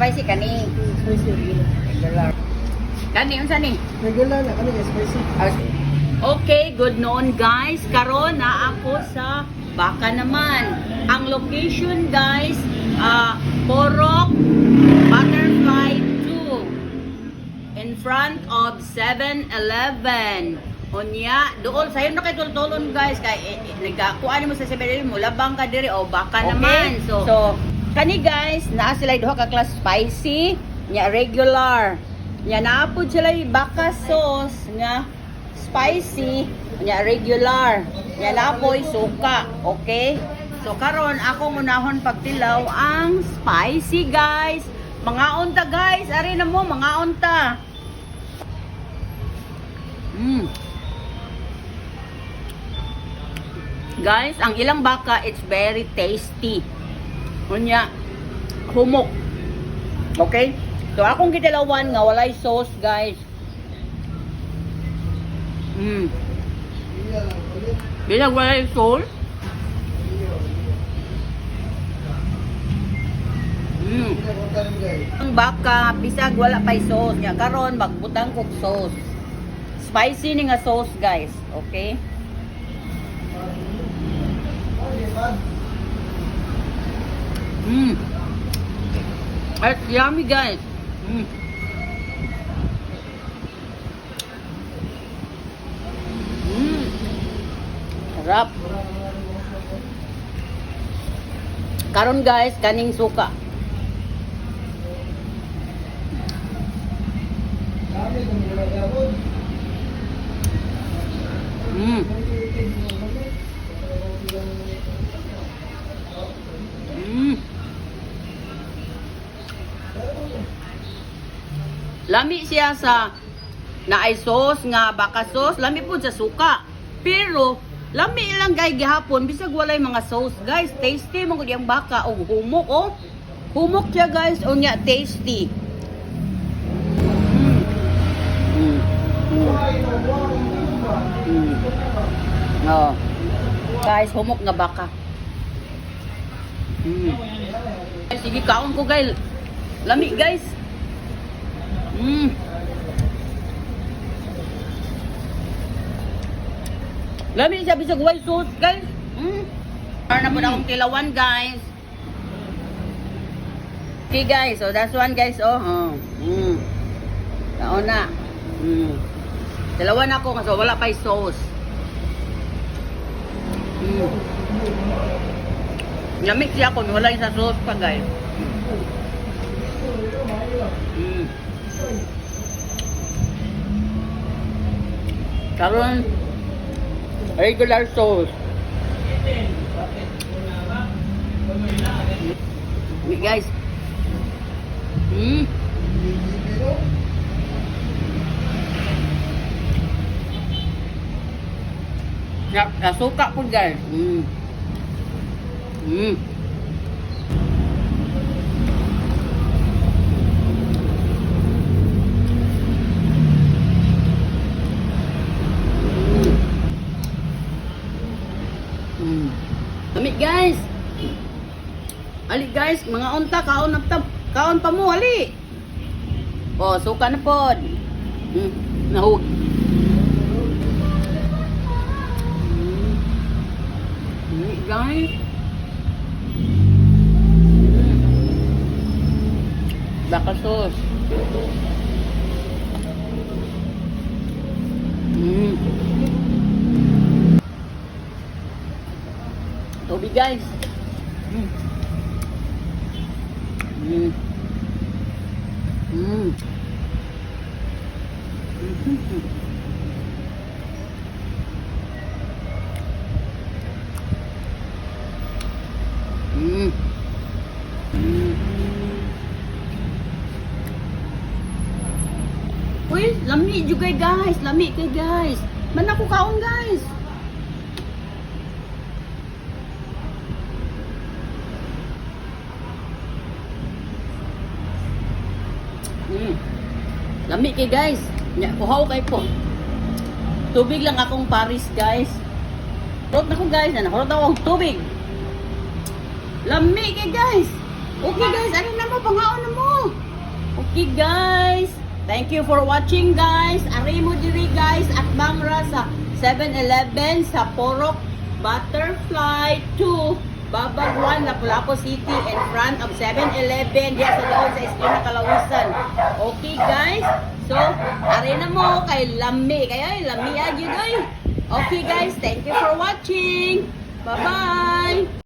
spicy kani. Spicy regular. Kani unsa ni? Regular na kani spicy. Okay, good noon guys. Karon na ako sa Baka naman. Ang location guys, Porok Butterfly 2 in front of 7-Eleven. Unya, doon sayo na kay tultulon guys kay nagakuan mo sa 7-Eleven mo labang ka diri o baka Okay. naman. So kani guys, naa sila duha ka class spicy, nya regular. Nya naapod sila baka sauce nga spicy, nya regular. Nya napoy suka, okay? So karon ako unahon pagtilaw ang spicy guys. Mga unta guys, ari na mo mga unta. Guys, ang ilang baka, it's very tasty. Kunya, humok. Okay? So, akong kitilawan nga walay sauce, guys. Bilang walay sauce. Ang baka, bisag wala pa'y sauce. Nya karon magbutang kog sauce. Spicy ni nga sauce, guys. Okay? It's yummy guys. Sarap. Karon guys, kaning suka. Lami siya sa naay sauce nga baka sauce, lami po sa suka. Pero lami lang kay gihapon bisag walay mga sauce, guys. Tasty mo gud yang baka og humok oh. Humok siya guys, unya tasty. No. Guys, humok nga baka. Sige, kaon ko guys. Lami guys. Lami siya bisag white sauce guys. Para na po na akong kilawan guys. Okay guys, so that's one guys oh. Kaon na. Kilawan ako kasi wala pa sauce. Lami siya kung wala sa sauce pa guys. Karon regular sauce. Guys. Suka po guys. Lamig guys. Ali guys, mga unta kaon na kaon pa mo ali. Oh, suka na pod. Nahug. Guys. Baka sauce. Tubig guys. Uy, lami juga guys, lami kay guys. Man ako kaon guys. Lami kay guys. Nya kuhaw kay po. Tubig lang akong Paris guys. Rot na ko guys, nakurot ako tubig. Lami kay guys. Okay guys, ano na mo, pangaon na mo. Okay guys, thank you for watching guys. Ari mo diri guys at Bangra sa 7-Eleven sa Porok Butterfly 2 Babagwan, Lapu-Lapu City in front of 7-Eleven diya sa doon sa Esquina Kalawisan. Okay guys, so ari na mo kay lami kay lami agyo doy. Okay guys, thank you for watching. Bye bye.